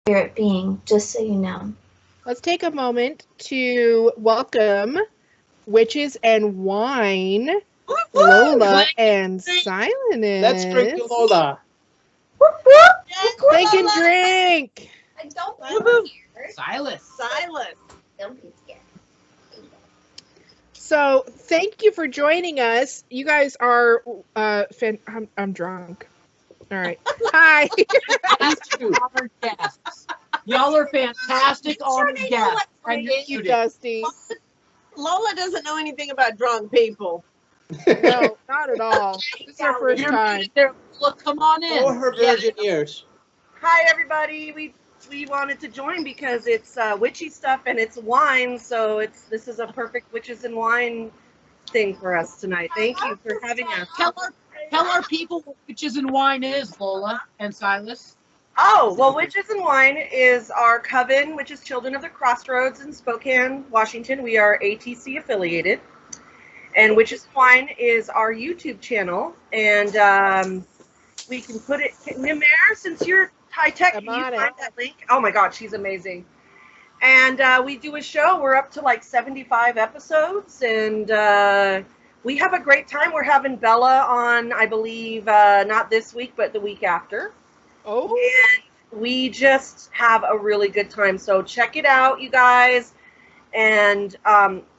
spirit being, just so you know. Let's take a moment to welcome Witches and Wine, Lola and Silas. Let's drink Lola. Think and drink. I don't want here. Silas. Don't be scared. So, thank you for joining us. You guys are I'm drunk. All right. Hi. Honored guests. Y'all are fantastic honored guests. Thank you, Dusty. Lola doesn't know anything about drunk people. No, not at all. This is our first time. There, look, come on in. Or her virgin ears. Hi, everybody. We wanted to join because it's witchy stuff and it's wine, so this is a perfect witches and wine thing for us tonight. Thank you for having us. Tell our people what Witches and Wine is, Lola and Silas. Oh, well, Witches and Wine is our coven, which is Children of the Crossroads in Spokane, Washington. We are ATC affiliated. And Witches and Wine is our YouTube channel. And we can put it, Nimere, since you're high tech, can you find that link? Oh my God, she's amazing. And we do a show. We're up to like 75 episodes. And we have a great time. We're having Bella on, I believe, not this week, but the week after. Oh. And we just have a really good time. So check it out, you guys. And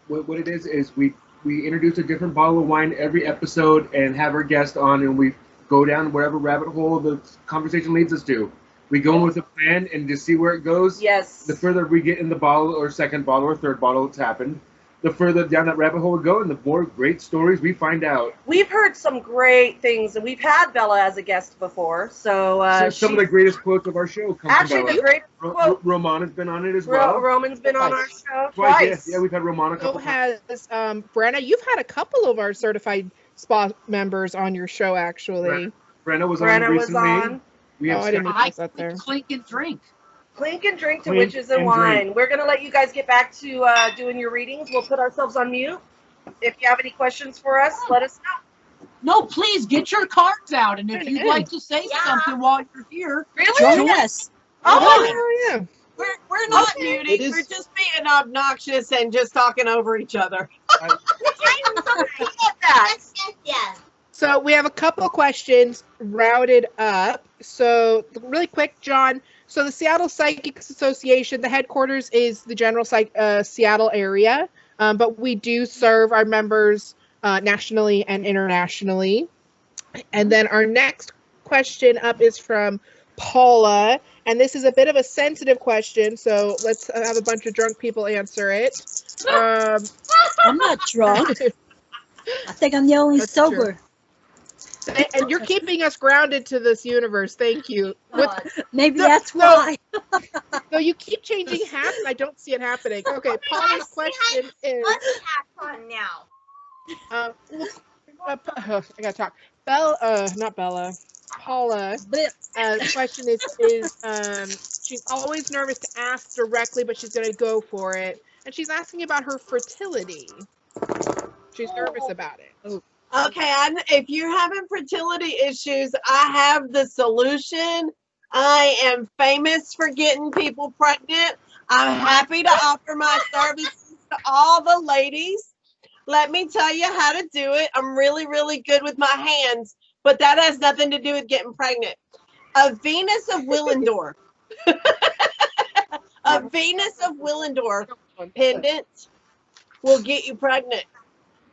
what it is we introduce a different bottle of wine every episode and have our guest on, and we go down wherever rabbit hole the conversation leads us to. We go in with a plan and just see where it goes. Yes. The further we get in the bottle or second bottle or third bottle it's happened, the further down that rabbit hole we go and the more great stories we find out. We've heard some great things, and we've had Bella as a guest before. So some of the greatest quotes of our show come actually from Bella. the greatest quote. Roman has been on it as well. Roman's been on our show Twice. twice. Yeah, we've had Roman a couple times. So has Brenna. You've had a couple of our certified spa members on your show, actually. Brenna was on recently. We have I didn't notice that there. Clink and drink. Clink and drink to Witches and Wine. Drink. We're going to let you guys get back to doing your readings. We'll put ourselves on mute. If you have any questions for us, let us know. No, please get your cards out. And if you'd like to say something while you're here, join us. Oh, yeah. We're not muting. We're just being obnoxious and just talking over each other. Yes. So we have a couple of questions routed up. So really quick, John. So the Seattle Psychics Association, the headquarters is the general Seattle area, but we do serve our members nationally and internationally. And then our next question up is from Paula, and this is a bit of a sensitive question, so let's have a bunch of drunk people answer it. I'm not drunk. I think I'm the only sober. True. And you're keeping us grounded to this universe. Thank you. Maybe that's why. No, you keep changing hats, and I don't see it happening. Okay, Paula's question is. Now. I gotta talk. Not Bella. Paula. The question is she's always nervous to ask directly, but she's gonna go for it, and she's asking about her fertility. She's nervous about it. Oh. Okay, if you're having fertility issues, I have the solution. I am famous for getting people pregnant. I'm happy to offer my services to all the ladies. Let me tell you how to do it. I'm really, really good with my hands, but that has nothing to do with getting pregnant. A Venus of Willendorf. A Venus of Willendorf pendant will get you pregnant.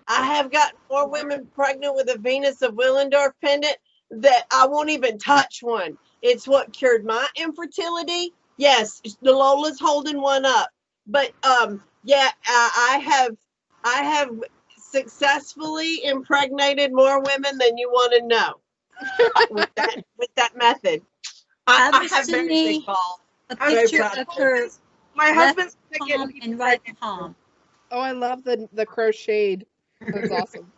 I have gotten more women pregnant with a Venus of Willendorf pendant that I won't even touch one. It's what cured my infertility. Yes, the Lola's holding one up. But yeah, I have successfully impregnated more women than you want to know with that method. I have very big balls. A picture of her my husband's palm and right palm. Oh, I love the crocheted. That's awesome.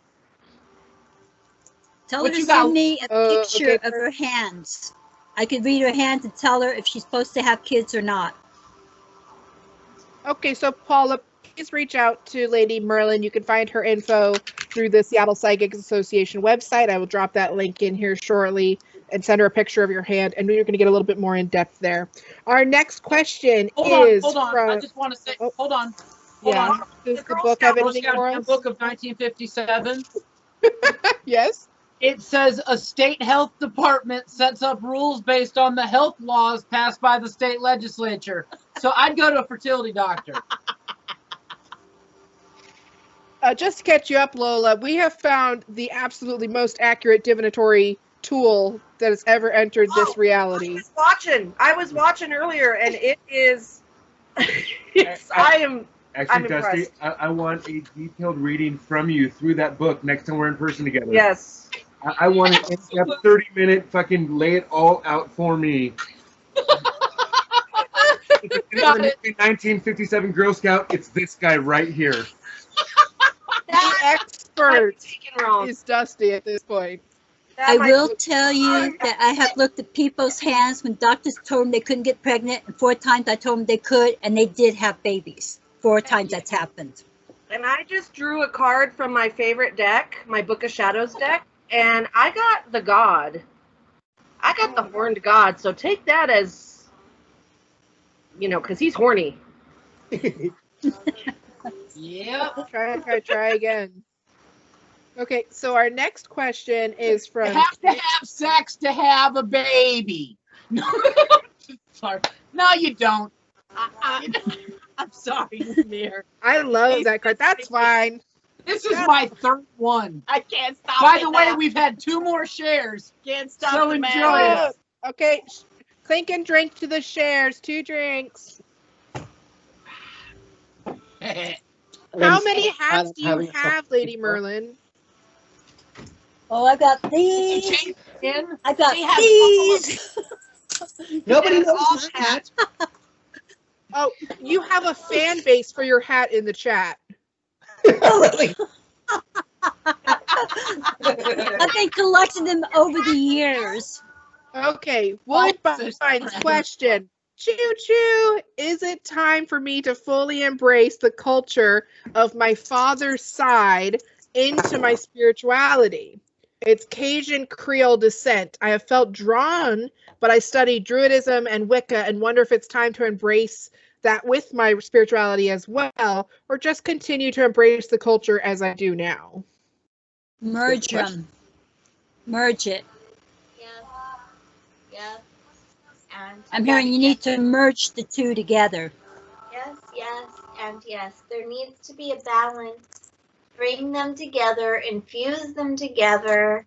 Tell her to send me a picture of her hands. I could read her hands and tell her if she's supposed to have kids or not. Okay, so Paula, please reach out to Lady Merlin. You can find her info through the Seattle Psychics Association website. I will drop that link in here shortly. and send her a picture of your hand, and you're going to get a little bit more in depth there. Our next question Hold on, is hold on. from. I just want to say, Oh. hold on. Yeah. On. Does the book have anything for us? Book of 1957. Yes. It says a state health department sets up rules based on the health laws passed by the state legislature. So I'd go to a fertility doctor. Just to catch you up, Lola, we have found the absolutely most accurate divinatory tool that has ever entered this reality. I was watching earlier, and it is. I'm Actually, Dusty, impressed. I want a detailed reading from you through that book next time we're in person together. Yes. I want an in-depth 30-minute fucking lay it all out for me. If it's Got it. 1957 Girl Scout, it's this guy right here. The expert Taken wrong. is Dusty at this point. That I might- will tell you that I have looked at people's hands when doctors told them they couldn't get pregnant, and 4 times I told them they could, and they did have babies. 4 times that's happened. And I just drew a card from my favorite deck, my Book of Shadows deck, and I got the God. I got the horned God, so take that as, because he's horny. Yep. Try again. Okay, so our next question is You from. have to have sex to have a baby. No, sorry. No, you don't. I'm sorry, Mir. I love that card. That's fine. This is my 3rd one. I can't stop. By the way, we've had 2 more shares. can't stop. So the enjoy madness. it. Okay, clink and drink to the shares. 2 drinks. How many hats do you have, Lady Merlin? Oh, I got these. In. I got She has these. Nobody knows that. Oh, you have a fan base for your hat in the chat. Really? I've been collecting them over the years. Okay, Woodbine's question. Choo choo, is it time for me to fully embrace the culture of my father's side into my spirituality? It's Cajun Creole descent. I have felt drawn, but I studied Druidism and Wicca and wonder if it's time to embrace that with my spirituality as well, or just continue to embrace the culture as I do now. Merge them. Merge it. Yes. Yes. And I'm hearing you need to merge the 2 together. Yes, yes, and yes. There needs to be a balance. Bring them together, infuse them together,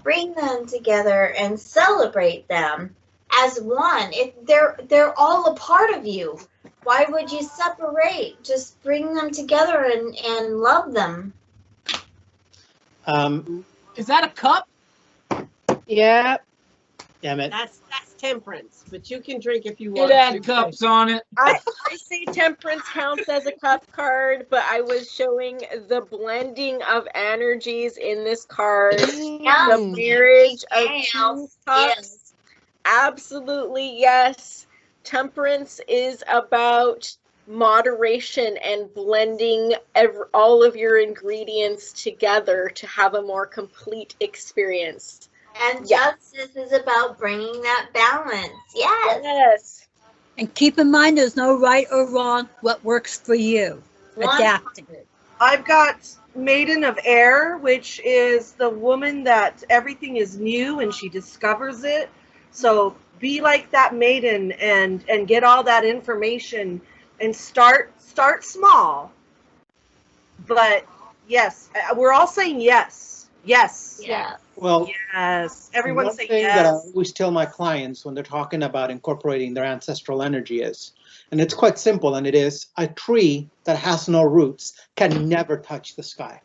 bring them together, and celebrate them as one. If they're all a part of you. Why would you separate? Just bring them together and love them. Is that a cup? Yeah. Damn it. That's temperance, but you can drink if you It want. had to. cups on it. I say temperance counts as a cup card, but I was showing the blending of energies in this card. Yeah. The marriage of Yes, 2 cups. yes. Absolutely, yes. Temperance is about moderation and blending all of your ingredients together to have a more complete experience. And Yeah. justice is about bringing that balance. Yes. Yes. And keep in mind there's no right or wrong. What works for you. Adapting. I've got Maiden of Air, which is the woman that everything is new and she discovers it. So be like that maiden and get all that information and start small. But yes, we're all saying yes. Yes. Yeah. Well, Yes. Everyone's one saying thing that I yes. always tell my clients when they're talking about incorporating their ancestral energy is, and it's quite simple, and it is, a tree that has no roots can never touch the sky.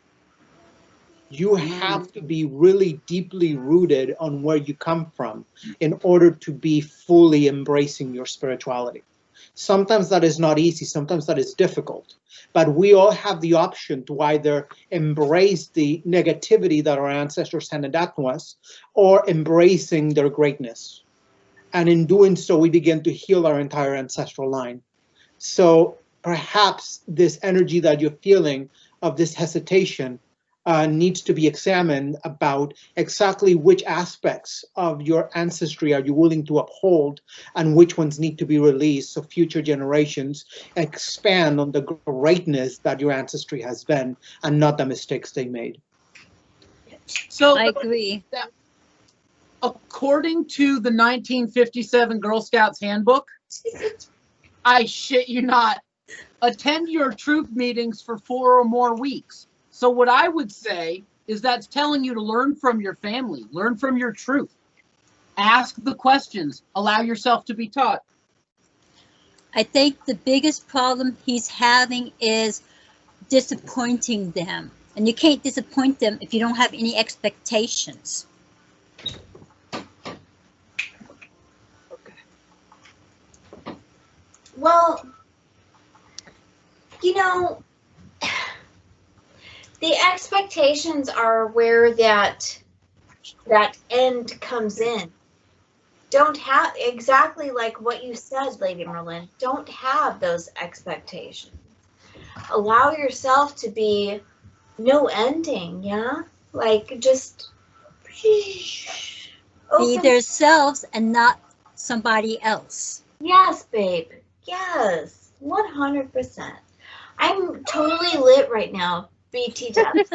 You have to be really deeply rooted on where you come from in order to be fully embracing your spirituality. Sometimes that is not easy, sometimes that is difficult, but we all have the option to either embrace the negativity that our ancestors handed down to us or embracing their greatness. And in doing so, we begin to heal our entire ancestral line. So perhaps this energy that you're feeling of this hesitation, needs to be examined about exactly which aspects of your ancestry are you willing to uphold and which ones need to be released so future generations expand on the greatness that your ancestry has been and not the mistakes they made. So I agree. according to the 1957 Girl Scouts handbook, I shit you not, attend your troop meetings for 4 or more weeks. So what I would say is that's telling you to learn from your family, learn from your troop, ask the questions, allow yourself to be taught. I think the biggest problem he's having is disappointing them. And you can't disappoint them if you don't have any expectations. Well, you know, the expectations are where that end comes in. Don't have exactly like what you said, Lady Merlin. Don't have those expectations. Allow yourself to be no ending, yeah? Like just Be open. their selves and not somebody else. Yes, babe. Yes. 100%. I'm totally lit right now. BT dubs.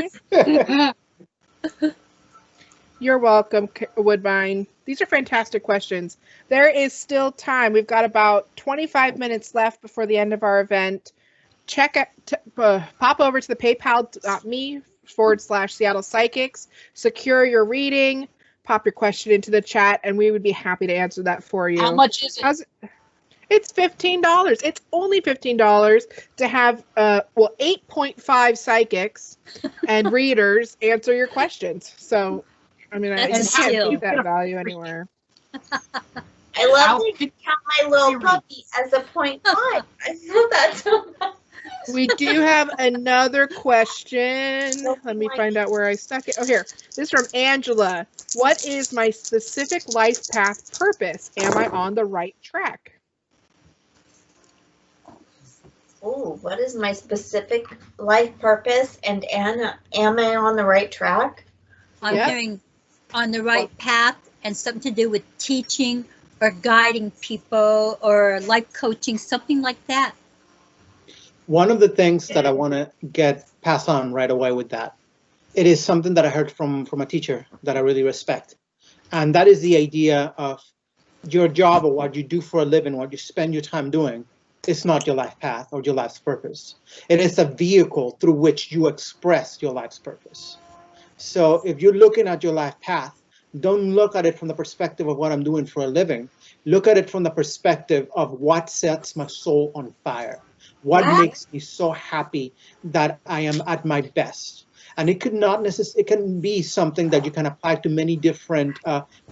You're welcome, Woodbine. These are fantastic questions. There is still time. We've got about 25 minutes left before the end of our event. Pop over to the paypal.me/Seattle Psychics, secure your reading, pop your question into the chat, and we would be happy to answer that for you. How much is it? It's $15. It's only $15 to have 8.5 psychics and readers answer your questions. So, I mean, I That's just can't still- beat that value anywhere. I love to count my little puppy as a 0.5. I love that so much. We do have another question. Let me find out where I stuck it. Oh, here. This is from Angela. What is my specific life path purpose? Am I on the right track? Oh, what is my specific life purpose? And Anna, am I on the right track? I'm Yep. hearing on the right path and something to do with teaching or guiding people or life coaching, something like that. One of the things that I want to pass on right away with that, it is something that I heard from a teacher that I really respect. And that is the idea of your job or what you do for a living, what you spend your time doing. It's not your life path or your life's purpose. It is a vehicle through which you express your life's purpose. So if you're looking at your life path, don't look at it from the perspective of what I'm doing for a living. Look at it from the perspective of what sets my soul on fire. What makes me so happy that I am at my best. And it could not necessarily, it can be something that you can apply to many different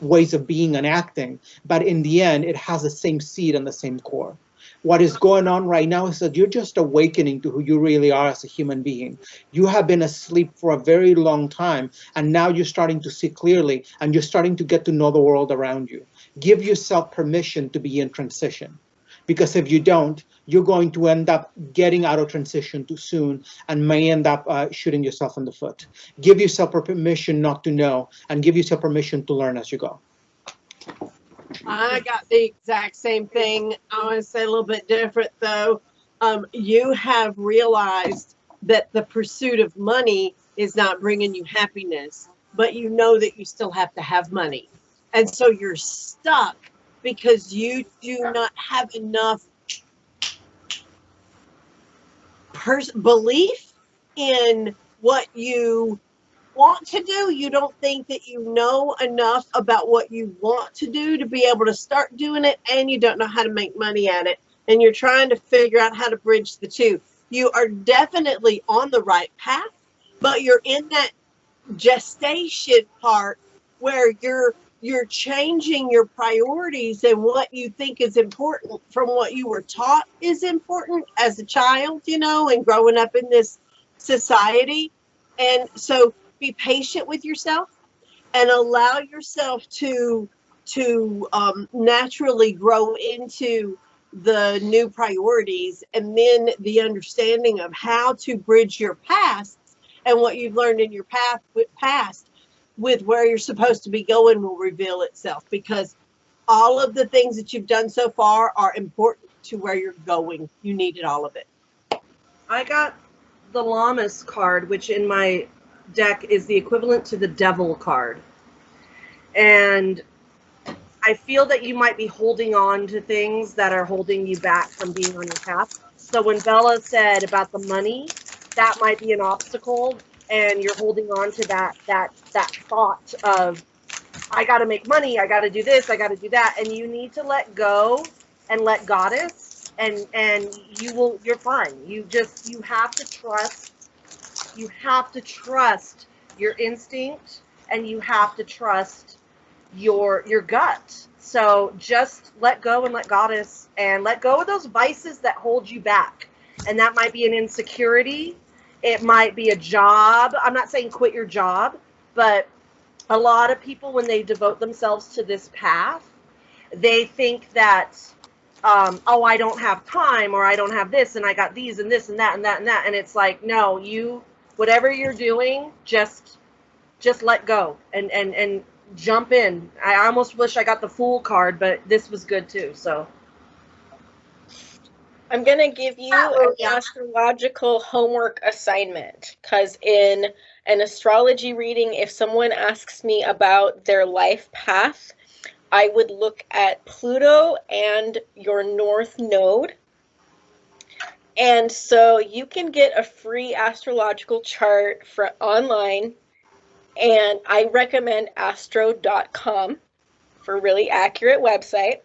ways of being and acting. But in the end, it has the same seed and the same core. What is going on right now is that you're just awakening to who you really are as a human being. You have been asleep for a very long time, and now you're starting to see clearly, and you're starting to get to know the world around you. Give yourself permission to be in transition, because if you don't, you're going to end up getting out of transition too soon and may end up shooting yourself in the foot. Give yourself permission not to know, and give yourself permission to learn as you go. I got the exact same thing. I want to say a little bit different though. You have realized that the pursuit of money is not bringing you happiness, but you know that you still have to have money. And so you're stuck because you do not have enough belief in what you want to do. You don't think that you know enough about what you want to do to be able to start doing it, and you don't know how to make money at it, and you're trying to figure out how to bridge the two. You are definitely on the right path, but you're in that gestation part where you're changing your priorities and what you think is important from what you were taught is important as a child, you know, and growing up in this society. And so be patient with yourself and allow yourself to naturally grow into the new priorities, and then the understanding of how to bridge your past and what you've learned in your past with where you're supposed to be going will reveal itself, because all of the things that you've done so far are important to where you're going. You needed all of it. I got the Llamas card, which in my deck is the equivalent to the Devil card. And I feel that you might be holding on to things that are holding you back from being on your path. So when Bella said about the money, that might be an obstacle, and you're holding on to that thought of, I got to make money, I got to do this, I got to do that, and you need to let go and let Goddess, and you're fine. You have to trust your instinct, and you have to trust your gut. So just let go and let Goddess, and let go of those vices that hold you back. And that might be an insecurity. It might be a job. I'm not saying quit your job, but a lot of people, when they devote themselves to this path, they think that, oh, I don't have time, or I don't have this, and I got these and this and that and that and that. And it's like, no, whatever you're doing, just let go and jump in. I almost wish I got the Fool card, but this was good too. So I'm going to give you an astrological homework assignment, because in an astrology reading, if someone asks me about their life path, I would look at Pluto and your North Node. And so you can get a free astrological chart online, and I recommend astro.com for a really accurate website.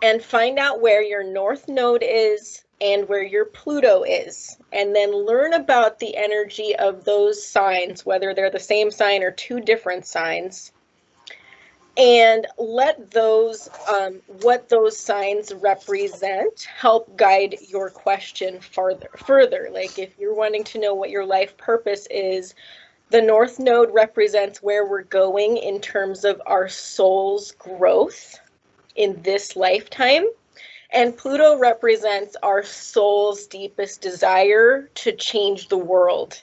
And find out where your North Node is and where your Pluto is. And then learn about the energy of those signs, whether they're the same sign or two different signs. And let those, what those signs represent, help guide your question further. Like if you're wanting to know what your life purpose is, the North Node represents where we're going in terms of our soul's growth in this lifetime, and Pluto represents our soul's deepest desire to change the world.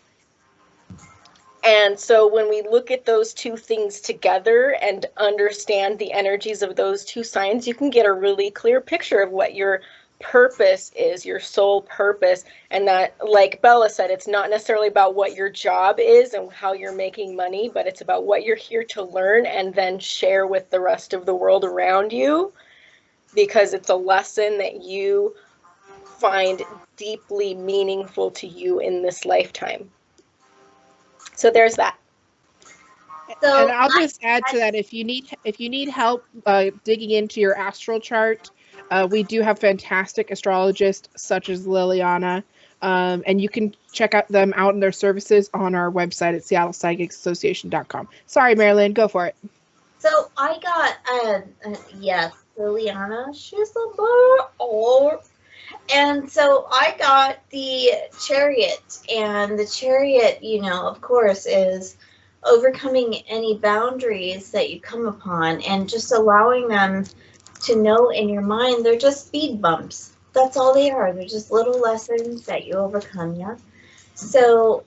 And so when we look at those two things together and understand the energies of those two signs, you can get a really clear picture of what your purpose is, your soul purpose. And that, like Bella said, it's not necessarily about what your job is and how you're making money, but it's about what you're here to learn and then share with the rest of the world around you, because it's a lesson that you find deeply meaningful to you in this lifetime. So there's that. So And I'll just add to that, if you need help digging into your astral chart, we do have fantastic astrologists such as Liliana, and you can check them out and their services on our website at seattlepsychicsassociation.com. Sorry, Marilyn, go for it. So I got yes, Liliana, she's a bird. And so I got the Chariot, and the Chariot, of course, is overcoming any boundaries that you come upon and just allowing them to know in your mind they're just speed bumps. That's all they are. They're just little lessons that you overcome, yeah? So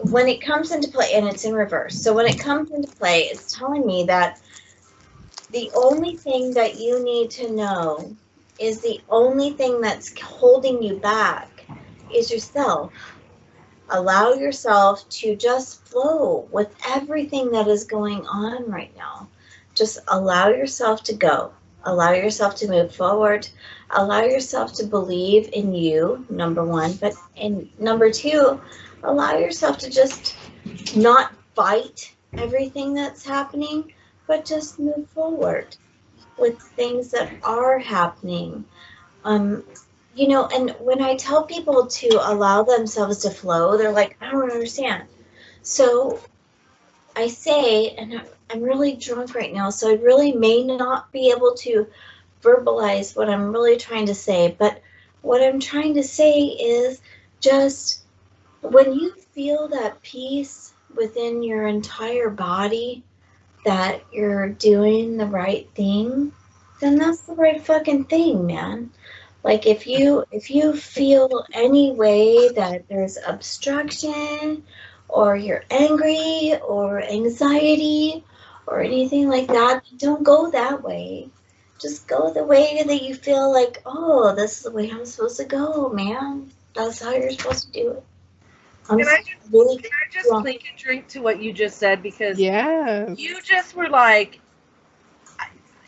when it comes into play, and it's in reverse, so when it comes into play, it's telling me that the only thing that you need to know is the only thing that's holding you back is yourself. Allow yourself to just flow with everything that is going on right now. Just allow yourself to go. Allow yourself to move forward. Allow yourself to believe in you, number one. But in number two, allow yourself to just not fight everything that's happening, but just move forward with things that are happening. And when I tell people to allow themselves to flow, they're like, I don't understand. So I say, and I'm really drunk right now, so I really may not be able to verbalize what I'm really trying to say, but what I'm trying to say is just when you feel that peace within your entire body, that you're doing the right thing, then that's the right fucking thing, man. Like if you feel any way that there's obstruction or you're angry or anxiety or anything like that, don't go that way. Just go the way that you feel like, oh, this is the way I'm supposed to go, man. That's how you're supposed to do it. Can I just Yeah. clink and drink to what you just said? Because Yeah. you just were like,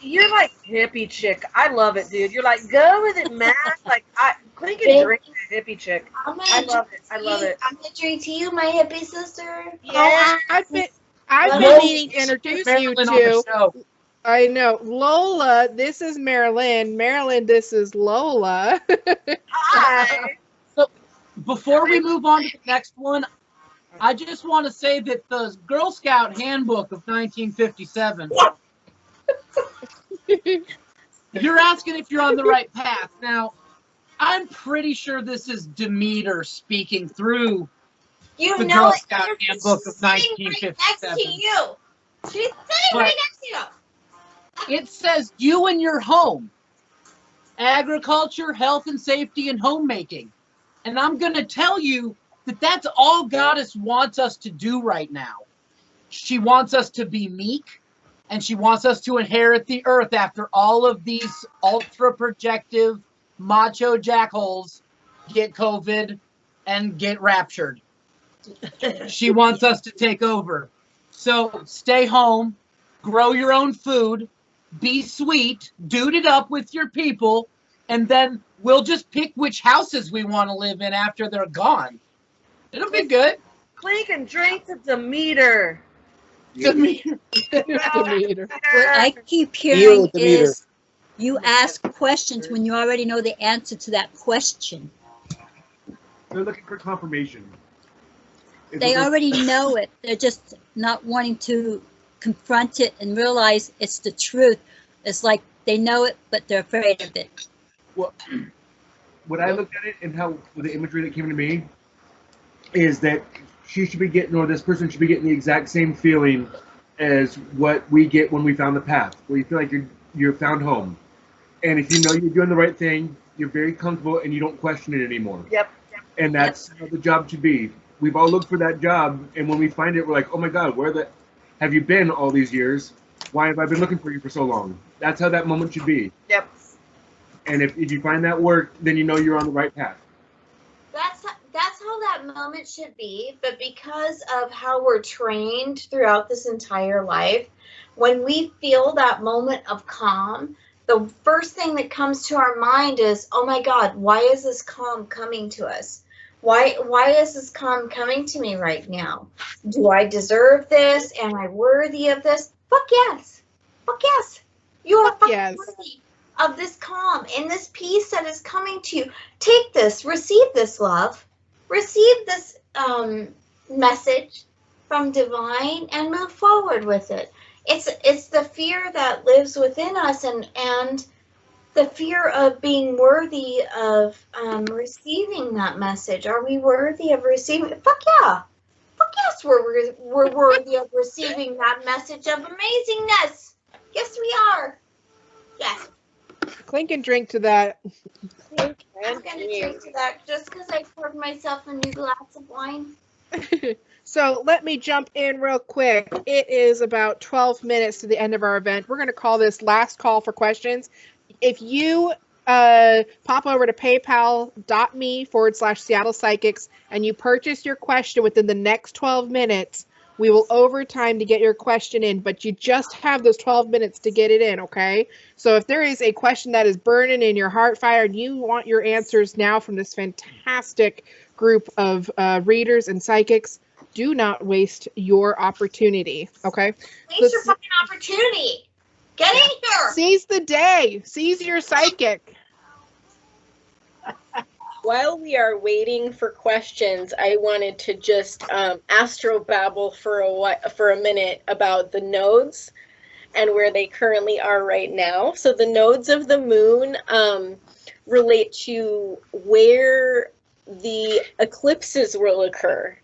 you're like hippie chick. I love it, dude. You're like, go with it, man. Like, clink and drink to hippie chick. I love it. I love it. I'm gonna drink to you, my hippie sister. Oh, I've been Well, meaning to introduce you Marilyn on the to. show. I know. Lola, this is Marilyn. Marilyn, this is Lola. Hi. So before we move on to the next one, I just want to say that the Girl Scout Handbook of 1957. You're asking if you're on the right path. Now, I'm pretty sure this is Demeter speaking through You the know Girl it. Scout She's Handbook of sitting right next to 1957. you. She's sitting But- right next to you. It says you and your home, agriculture, health and safety, and homemaking. And I'm going to tell you that that's all Goddess wants us to do right now. She wants us to be meek, and she wants us to inherit the earth after all of these ultra projective macho jackholes get COVID and get raptured. She wants us to take over. So stay home, grow your own food, be sweet, dude it up with your people, and then we'll just pick which houses we want to live in after they're gone. It'll be good. Clink and drink to Demeter. Demeter. What I keep Deal hearing with the meter. is you ask questions when you already know the answer to that question. They're looking for confirmation. It's They looking- already know it. They're just not wanting to confront it and realize it's the truth. It's like they know it, but they're afraid of it. Well, what I looked at it and how with the imagery that came to me is that she should be getting, or this person should be getting the exact same feeling as what we get when we found the path, where you feel like you're found home, and if you know you're doing the right thing, you're very comfortable and you don't question it anymore. Yep. And that's how the job should be. We've all looked for that job, and when we find it, we're like, oh my God, where have you been all these years? Why have I been looking for you for so long? That's how that moment should be. Yep. And if you find that work, then you know you're on the right path. That's how that moment should be, but because of how we're trained throughout this entire life, when we feel that moment of calm, the first thing that comes to our mind is, oh my God, why is this calm coming to us? Why is this calm coming to me right now? Do I deserve this? Am I worthy of this? Fuck yes. Fuck yes. You are fucking yes. worthy of this calm and this peace that is coming to you. Take this, receive this love, receive this message from divine, and move forward with it. It's the fear that lives within us, and the fear of being worthy of receiving that message. Are we worthy of receiving? Fuck yeah. Fuck yes, we're worthy of receiving that message of amazingness. Yes, we are. Yes. Clink and drink to that. I'm gonna drink to that just because I poured myself a new glass of wine. So let me jump in real quick. It is about 12 minutes to the end of our event. We're going to call this last call for questions. If you pop over to paypal.me/Seattle Psychics and you purchase your question within the next 12 minutes, we will overtime to get your question in, but you just have those 12 minutes to get it in, okay? So if there is a question that is burning in your heart fire and you want your answers now from this fantastic group of readers and psychics, do not waste your opportunity, okay? Waste your fucking opportunity. Get in here. Seize the day. Seize your psychic. While we are waiting for questions, I wanted to just astrobabble for a minute about the nodes and where they currently are right now. So the nodes of the moon relate to where the eclipses will occur.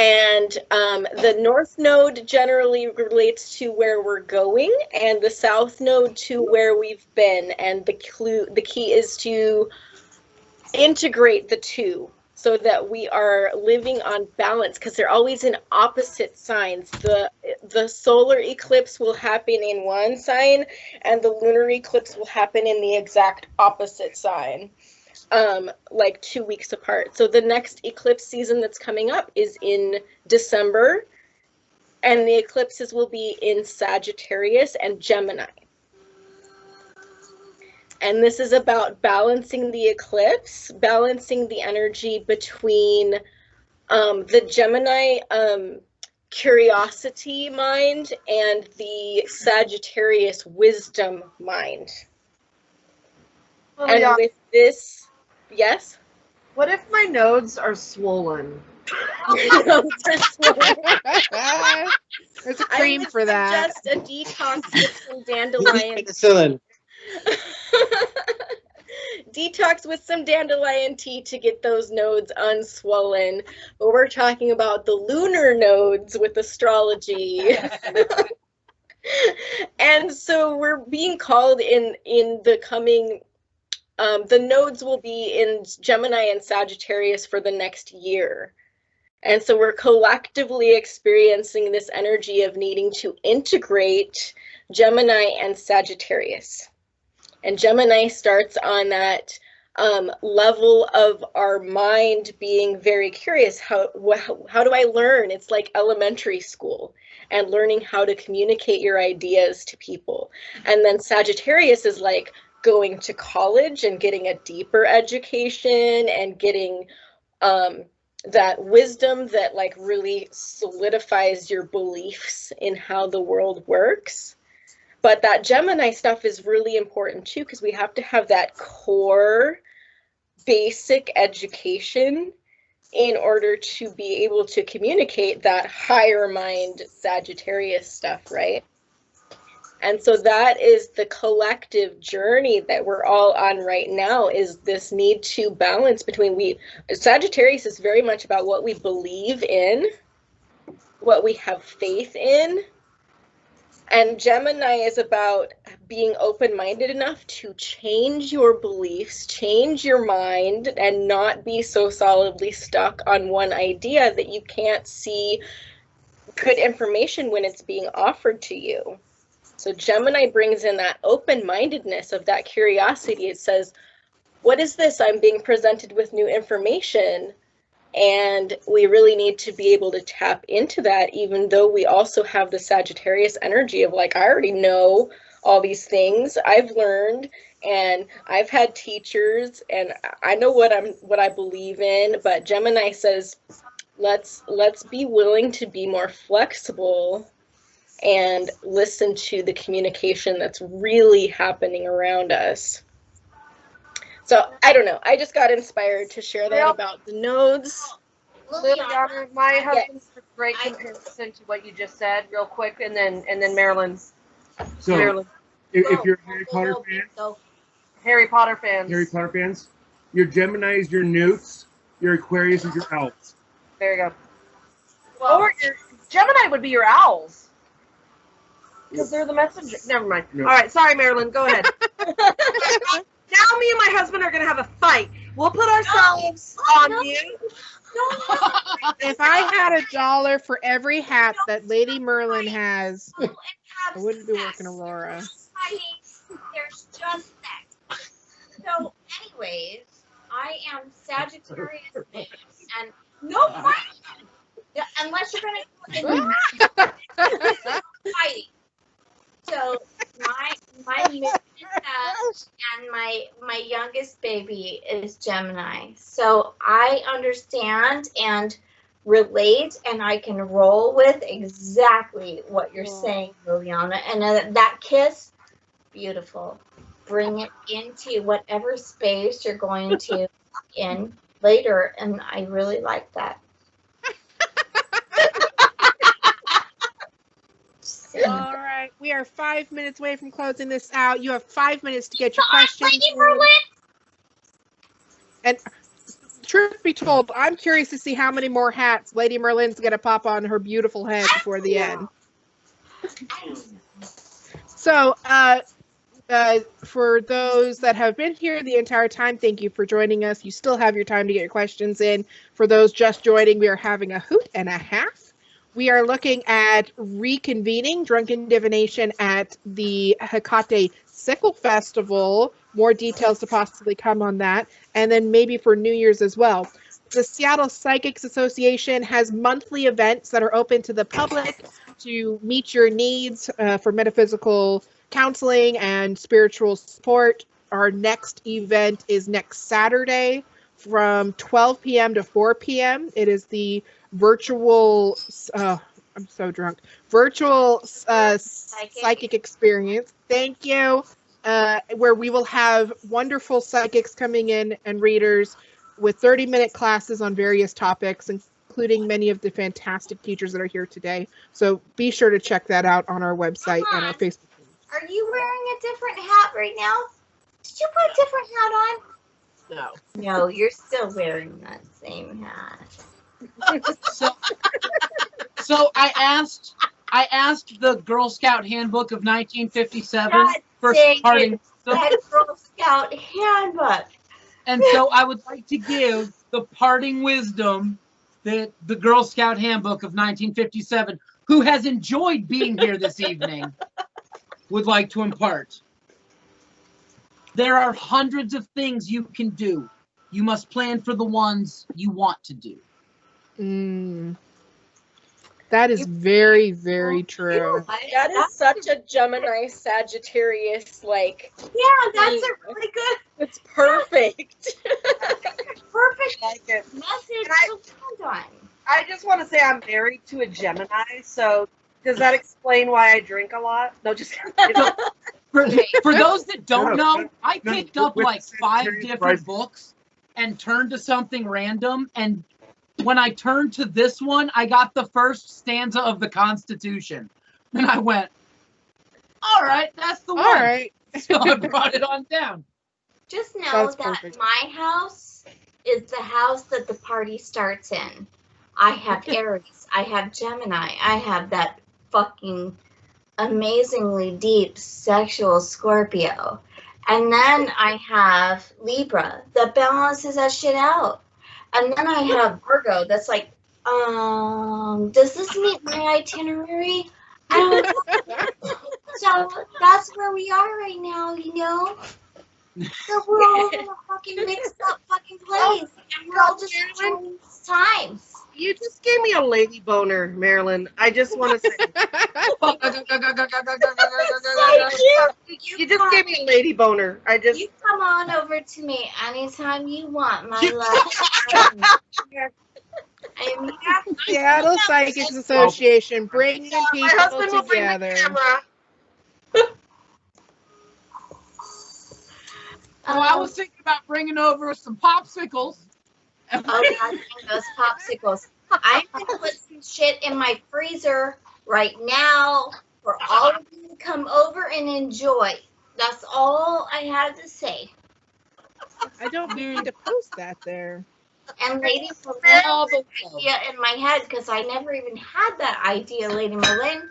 And the north node generally relates to where we're going, and the south node to where we've been. And the key is to integrate the two so that we are living on balance, because they're always in opposite signs. The solar eclipse will happen in one sign, and the lunar eclipse will happen in the exact opposite sign. Like 2 weeks apart. So the next eclipse season that's coming up is in December, and the eclipses will be in Sagittarius and Gemini. And this is about balancing the eclipse, balancing the energy between the Gemini curiosity mind and the Sagittarius wisdom mind. And with this, yes? What if my nodes are swollen? There's a cream for that. Just a detox with some dandelion. Penicillin. Detox with some dandelion tea to get those nodes unswollen. But we're talking about the lunar nodes with astrology. And so we're being called in the coming. The nodes will be in Gemini and Sagittarius for the next year. And so we're collectively experiencing this energy of needing to integrate Gemini and Sagittarius. And Gemini starts on that level of our mind being very curious. How do I learn? It's like elementary school and learning how to communicate your ideas to people. And then Sagittarius is like going to college and getting a deeper education and getting that wisdom that like really solidifies your beliefs in how the world works. But that Gemini stuff is really important too, because we have to have that core basic education in order to be able to communicate that higher mind Sagittarius stuff, right? And so that is the collective journey that we're all on right now, is this need to balance between Sagittarius is very much about what we believe in, what we have faith in. And Gemini is about being open-minded enough to change your beliefs, change your mind, and not be so solidly stuck on one idea that you can't see good information when it's being offered to you. So Gemini brings in that open-mindedness of that curiosity. It says, what is this? I'm being presented with new information. And we really need to be able to tap into that, even though we also have the Sagittarius energy of like, I already know all these things. I've learned, and I've had teachers, and I know what I believe in. But Gemini says, let's be willing to be more flexible and listen to the communication that's really happening around us. So I don't know. I just got inspired to share that about the nodes. Liliana, my husband's a great comparison to what you just said, real quick, and then Marilyn. So Marilyn. If you're a Harry Potter fan, Harry Potter fans, your Gemini is your newts, your Aquarius is your elves. There you go. Or your Gemini would be your owls. Because they're the messenger. Never mind. No. All right, sorry, Marilyn. Go ahead. Now me and my husband are going to have a fight. We'll put ourselves on you. If I had $1 for every hat that Lady Merlin has, I wouldn't be working Aurora. There's just that. So, anyways, I am Sagittarius moon, and no fighting. Unless you're going to fighting. So my moon is Sag, and my youngest baby is Gemini. So I understand and relate, and I can roll with exactly what you're saying, Liliana. And that kiss, beautiful. Bring it into whatever space you're going to in later, and I really like that. All right, we are 5 minutes away from closing this out. You have 5 minutes to get your questions. Merlin. And truth be told, I'm curious to see how many more hats Lady Merlin's going to pop on her beautiful head before the end. So, for those that have been here the entire time, thank you for joining us. You still have your time to get your questions in. For those just joining, we are having a hoot and a half. We are looking at reconvening Drunken Divination at the Hecate Sickle Festival. More details to possibly come on that. And then maybe for New Year's as well. The Seattle Psychics Association has monthly events that are open to the public to meet your needs for metaphysical counseling and spiritual support. Our next event is next Saturday from 12 p.m. to 4 p.m. It is the virtual, I'm so drunk, virtual psychic experience. Thank you. Where we will have wonderful psychics coming in and readers with 30-minute classes on various topics, including many of the fantastic teachers that are here today. So be sure to check that out on our website and our Facebook page. Are you wearing a different hat right now? Did you put a different hat on? No. No, you're still wearing that same hat. So I asked the Girl Scout Handbook of 1957 God for dang parting it, that Girl Scout handbook. and so I would like to give the parting wisdom that the Girl Scout Handbook of 1957, who has enjoyed being here this evening, would like to impart. There are hundreds of things you can do. You must plan for the ones you want to do. That is very, very true. That is such a Gemini Sagittarius, like. Yeah, that's a really good. It's perfect. Perfect Like it. message And to land on. I just want to say I'm married to a Gemini, so does that explain why I drink a lot? No, just kidding. For those that don't know, I No, picked up with like 5 Sagittarius different rising. books and turned to something random. And when I turned to this one, I got the first stanza of the Constitution. And I went, all right, that's the one. All right. So I brought it on down. Just know That's that perfect. my house is the house that the party starts in. I have Aries. I have Gemini. I have that fucking amazingly deep sexual Scorpio. And then I have Libra that balances that shit out. And then I have Virgo that's like, does this meet my itinerary? I don't know. So that's where we are right now, you know? So we're all in a fucking mixed up fucking place. And we're all just enjoying these times. You just gave me a lady boner, Marilyn. I just want to say. You just gave me a lady boner. I just. You come on over to me anytime you want, my love. I'm here. Seattle Psychics Association, bringing My people husband will bring the together. camera. So I was thinking about bringing over some popsicles. Oh, God, dang those popsicles. I'm going to put some shit in my freezer right now for all of you to come over and enjoy. That's all I had to say. I don't need to post that there. And Lady Merlin idea in my head because I never even had that idea, Lady Merlin.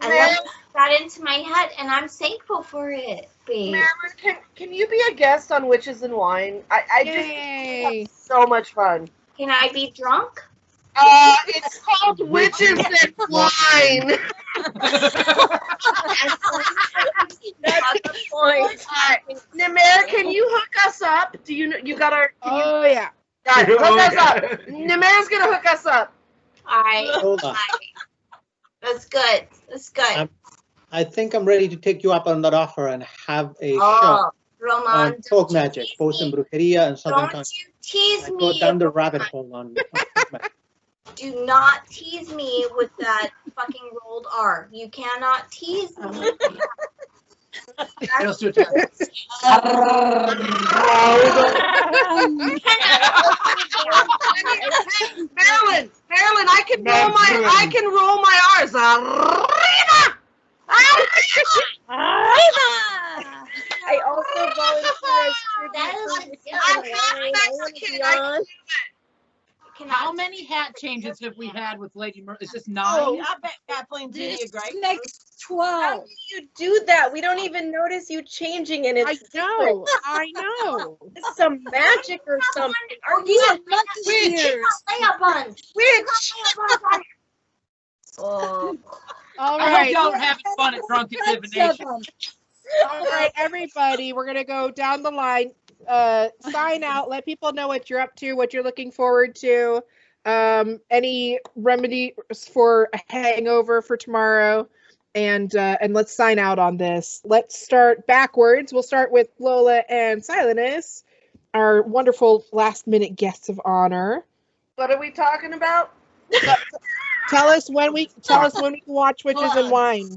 And then it got into my head, and I'm thankful for it, babe. Marilyn, can you be a guest on Witches and Wine? I Yay. just have so much fun. Can I be drunk? It's called Witches and Wine. That's the point. Namer, can you hook us up? Do you got our? Oh, yeah. Got it. Hook Oh, us yeah. up. Namer's gonna hook us up. All right. Hold on. That's good. That's good. I think I'm ready to take you up on that offer and have a show Oh, Roman, on don't folk you magic, tease both in me. brujeria and southern Don't country. you tease I go me. down the rabbit hole on folk magic. Do not tease me with that fucking rolled R. You cannot tease me. Let's do it together. Marilyn, I can roll my R's. Arriba! I also volunteer as That is I'm ridiculous. I want to be on. How many hat changes have we had with Lady Mer? Is this 9? Oh, I bet Kathleen's This really great. makes How 12. do you do that? We don't even notice you changing, and I it's know. I know. it's some magic or something. Are These you are monkey ears. Play a bunch. witch? Oh. All I hope right. y'all are having fun at Drunken Bunch of Divination. them. All right, everybody, we're gonna go down the line. Sign out. Let people know what you're up to, what you're looking forward to. Any remedies for a hangover for tomorrow, and let's sign out on this. Let's start backwards. We'll start with Lola and Silenus, our wonderful last-minute guests of honor. What are we talking about? Tell us when we can watch Witches and Wine.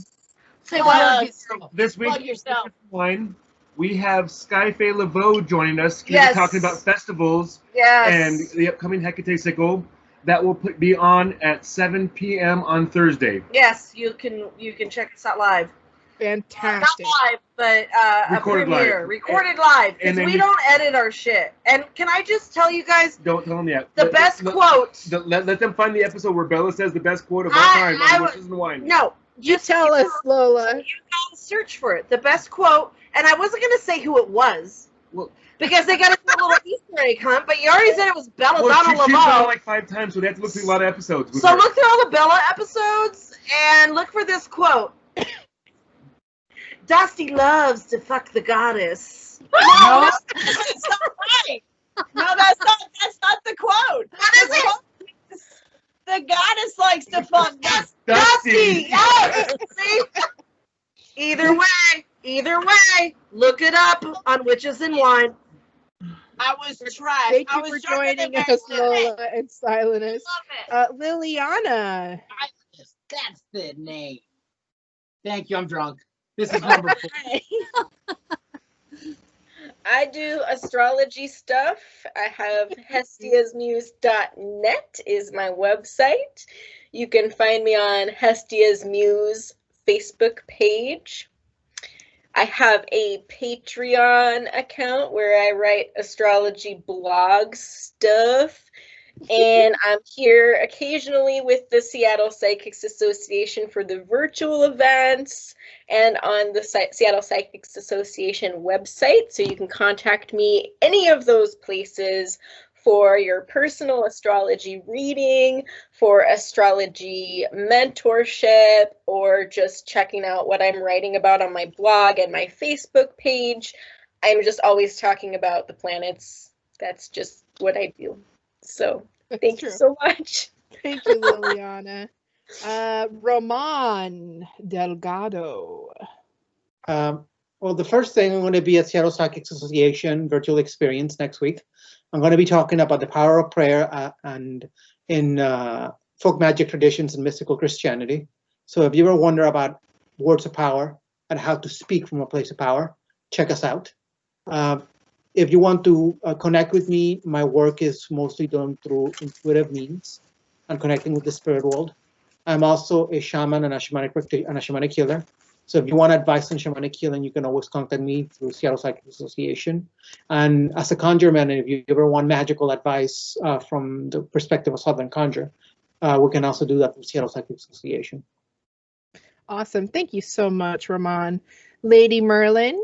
Say Well, what? This week, Plug yourself. wine, we have Skyfae Laveau joining us. She'll be Yes. talking about festivals Yes. and the upcoming Hecate Sickle. That will be on at 7 p.m. on Thursday. Yes, you can check us out live. Fantastic. Not live, but a Recorded premiere. live. Recorded live. Because And then we you- don't edit our shit. And can I just tell you guys Don't tell them yet. the best quote? Let them find the episode where Bella says the best quote of all I- time I on would- Witches and Wine. No. You tell us, Lola. Search for it. The best quote. And I wasn't going to say who it was. Well- Because they got to do a little Easter egg hunt. But you already said it was Bella Well, Donna she's done it Laveau. like 5 times, so they have to look through a lot of episodes. with So her. look through all the Bella episodes and look for this quote. Dusty loves to fuck the goddess. No, That's not right. No, that's not the quote. What is it? The goddess likes to fuck. Dusty. Yes. See? Either way, look it up on Witches and Wine. I was trash. Thank I you was for trying to joining make us, it. Lola and Silenus. Love it. Liliana. that's the name. Thank you. I'm drunk. This is number 4. I do astrology stuff. I have hestiasmuse.net is my website. You can find me on Hestia's Muse Facebook page. I have a Patreon account where I write astrology blog stuff. And I'm here occasionally with the Seattle Psychics Association for the virtual events and on the Seattle Psychics Association website. So you can contact me any of those places for your personal astrology reading, for astrology mentorship, or just checking out what I'm writing about on my blog and my Facebook page. I'm just always talking about the planets. That's just what I do. So thank you so much. Thank you, Liliana. Roman Delgado. Well, the first thing, I'm going to be at Seattle Psychics Association virtual experience next week. I'm going to be talking about the power of prayer and in folk magic traditions and mystical Christianity. So if you ever wonder about words of power and how to speak from a place of power, check us out. If you want to connect with me, my work is mostly done through intuitive means and connecting with the spirit world. I'm also a shaman and a shamanic healer. So if you want advice on shamanic healing, you can always contact me through Seattle Psychic Association. And as a conjureman, if you ever want magical advice from the perspective of Southern Conjure, we can also do that through Seattle Psychic Association. Awesome. Thank you so much, Roman. Lady Merlin.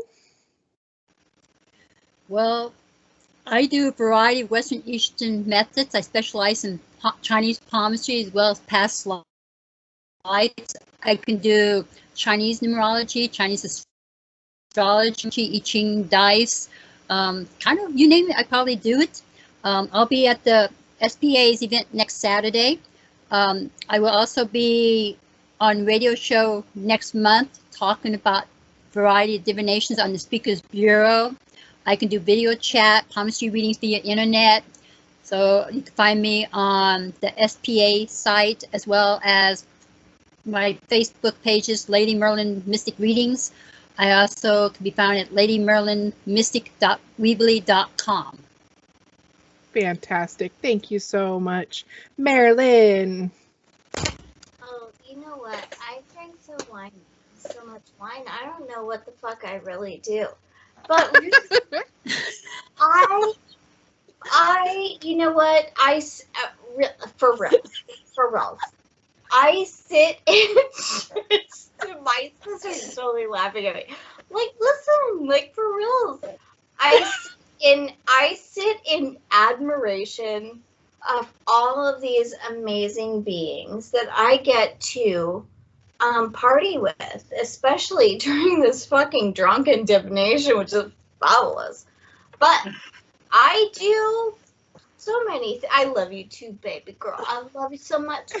Well, I do a variety of Western Eastern methods. I specialize in Chinese palmistry as well as past lives. I can do Chinese numerology, Chinese astrology, I Ching, dice, kind of, you name it, I probably do it. I'll be at the SPA's event next Saturday. I will also be on radio show next month talking about variety of divinations on the Speakers Bureau. I can do video chat, palmistry readings via internet. So you can find me on the SPA site as well as my Facebook pages, Lady Merlin Mystic Readings. I also can be found at ladymerlinmystic.weebly.com. Fantastic. Thank you so much. Marilyn. Oh, you know what? I drink so much wine. I don't know what the fuck I really do. But you know what? For real. I sit in my sister's totally laughing at me. Like, listen, like for real. I sit in admiration of all of these amazing beings that I get to party with, especially during this fucking drunken divination, which is fabulous. But I do so many. I love you too, baby girl. I love you so much.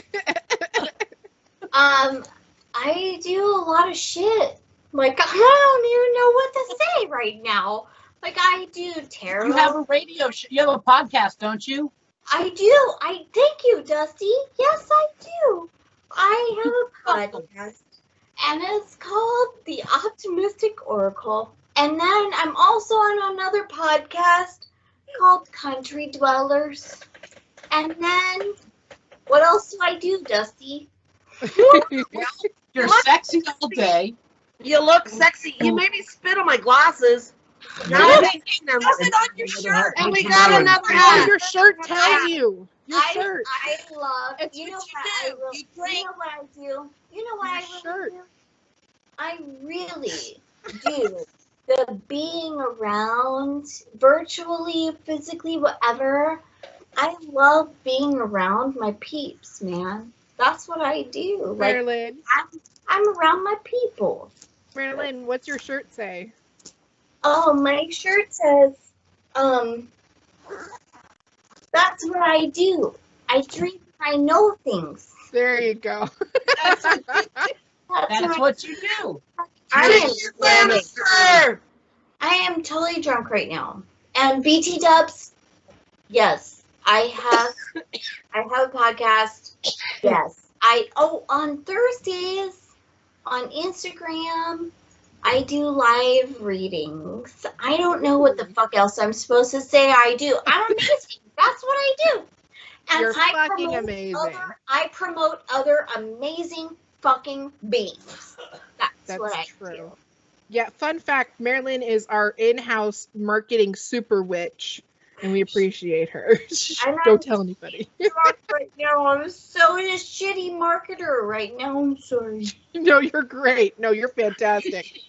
I do a lot of shit. Like, I don't even know what to say right now. Like, I do tarot. You have a radio show. You have a podcast, don't you? I do. Thank you, Dusty. Yes, I do. I have a podcast, and it's called The Optimistic Oracle. And then I'm also on another podcast called Country Dwellers. And then, what else do I do, Dusty? You're sexy all day. You look sexy. You made me spit on my glasses. Now Really? I'm eating them. It on your shirt. And we got another Oh, hat. your shirt tells you. Your shirt. I love. It's You know what what you I do. will. You You drink. know what I do. You know what I Your really shirt. do. I really do. The being around, virtually, physically, whatever. I love being around my peeps, man. That's what I do. Like, Marilyn, I'm around my people. Marilyn, what's your shirt say? Oh, my shirt says, that's what I do. I drink and I know things. There you go. That's That's what you do. I am, Sir. I am totally drunk right now. And BT Dubs, yes, I have a podcast. Yes. On Thursdays on Instagram, I do live readings. I don't know what the fuck else I'm supposed to say I do. I'm amazing. That's what I do. And You're I fucking promote amazing. I promote other amazing fucking beings. That's what I true. do. Yeah, fun fact, Marilyn is our in-house marketing super witch, and we appreciate her. I'm Don't tell anybody. drunk right now. I'm so a shitty marketer right now. I'm sorry. No, you're great. No, you're fantastic.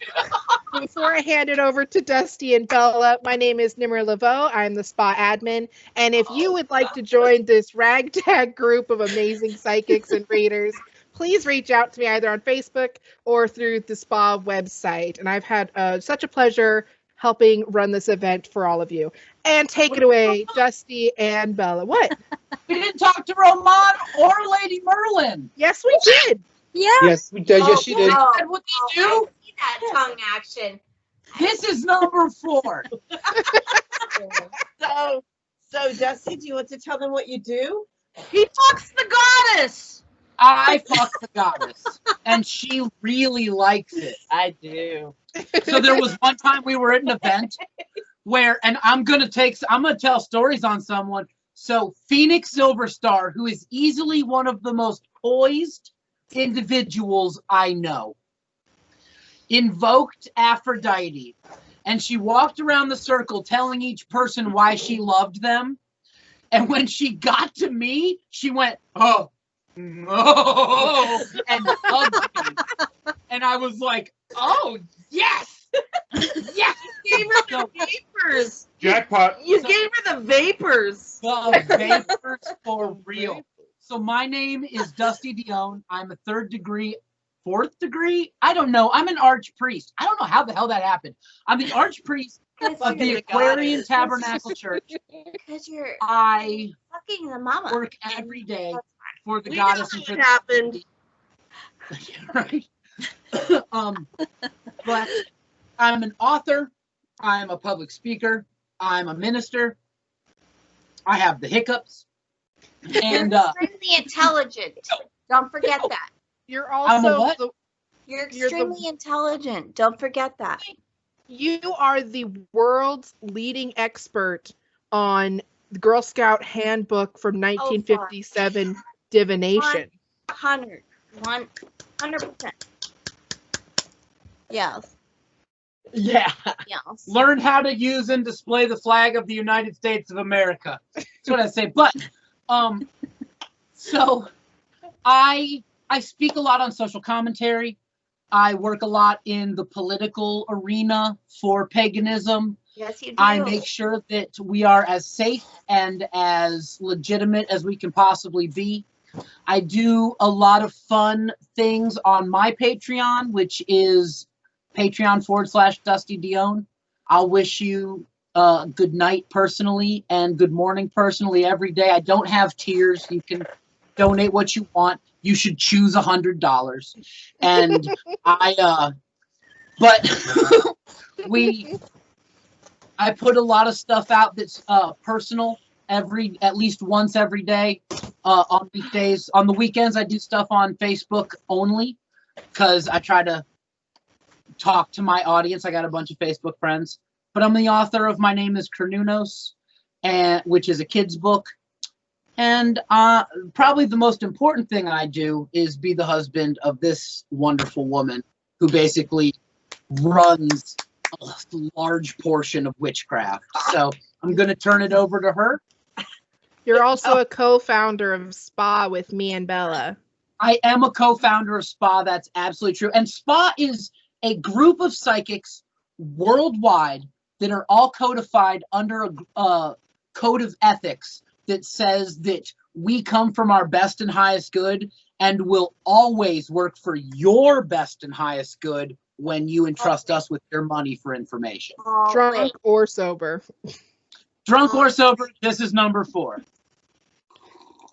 Before I hand it over to Dusty and Bella, my name is Nimmer Laveau. I'm the spa admin. And if you would like to join this ragtag group of amazing psychics and readers, please reach out to me either on Facebook or through the spa website. And I've had such a pleasure helping run this event for all of you. And take it away, Dusty and Bella. What? We didn't talk to Roman or Lady Merlin. Yes, we did. Yeah. Yes, we did. Yes, she did. And what they I do? see that tongue action. This is number 4. So Dusty, do you want to tell them what you do? He fucks the goddess. I fuck the goddess, and she really likes it. I do. So there was one time we were at an event where, and I'm gonna tell stories on someone. So Phoenix Silverstar, who is easily one of the most poised individuals I know, invoked Aphrodite, and she walked around the circle telling each person why she loved them. And when she got to me, she went, "Oh, no," and hugged me. And I was like, "Oh, yes, yes." You gave her the vapors. Jackpot. You gave her the vapors. The vapors for real. So my name is Dusty Dion. I'm a 3rd degree, 4th degree. I don't know. I'm an archpriest. I don't know how the hell that happened. I'm the archpriest of the Aquarian Tabernacle Church. Because you're I fucking the mama. work every day for the We goddess know and for what the happened. right. But I'm an author. I'm a public speaker. I'm a minister. I have the hiccups. And You're extremely intelligent. Don't forget that. You're I'm a also what? You're You're the- extremely intelligent. Don't forget that. you are the world's leading expert on the Girl Scout handbook from 1957 divination. 100%. Yes. Yeah. Yes. Learn how to use and display the flag of the United States of America. That's what I say. But so I speak a lot on social commentary. I work a lot in the political arena for paganism. Yes, you do. I make sure that we are as safe and as legitimate as we can possibly be. I do a lot of fun things on my Patreon, which is Patreon.com/Dusty Dion. I'll wish you good night personally and good morning personally every day. I don't have tiers. You can donate what you want. You should choose $100. And but I put a lot of stuff out that's personal at least once every day on weekdays. On the weekends, I do stuff on Facebook only because I try to talk to my audience. I got a bunch of Facebook friends, but I'm the author of My Name is Kernunos, which is a kid's book. And probably the most important thing I do is be the husband of this wonderful woman who basically runs a large portion of witchcraft. So I'm going to turn it over to her. You're also a co-founder of SPA with me and Bella. I am a co-founder of SPA. That's absolutely true. And SPA is a group of psychics worldwide that are all codified under a code of ethics that says that we come from our best and highest good and will always work for your best and highest good when you entrust us with your money for information. Drunk or sober. Drunk or sober, this is number 4.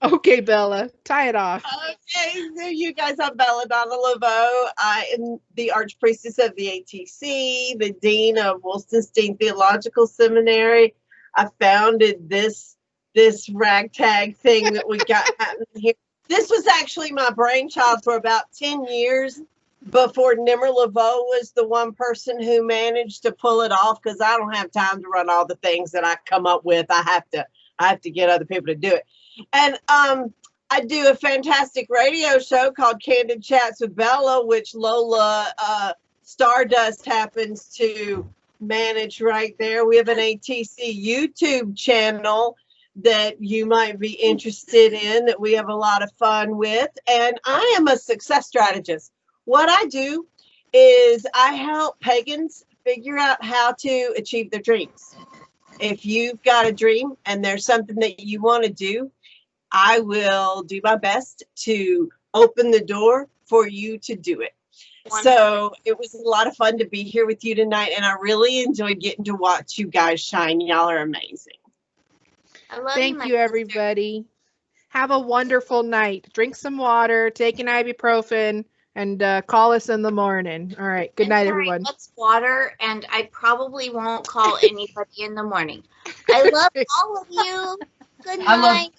Okay, Bella, tie it off. Okay, so you guys, I'm Belladonna Laveau. I am the Archpriestess of the ATC, the Dean of Wolstenstein Theological Seminary. I founded this ragtag thing that we got happening here. This was actually my brainchild for about 10 years before Nimmer Laveau was the one person who managed to pull it off, because I don't have time to run all the things that I come up with. I have to get other people to do it. And I do a fantastic radio show called Candid Chats with Bella, which Lola Stardust happens to manage right there. We have an ATC YouTube channel that you might be interested in, that we have a lot of fun with. And I am a success strategist. What I do is I help pagans figure out how to achieve their dreams. If you've got a dream and there's something that you want to do, I will do my best to open the door for you to do it. Wonderful. So it was a lot of fun to be here with you tonight, and I really enjoyed getting to watch you guys shine. Y'all are amazing. I love Thank you, everybody. Have a wonderful night. Drink some water, take an ibuprofen, and call us in the morning. All right. Good night, everyone. Let's water, and I probably won't call anybody in the morning. I love all of you. Good night.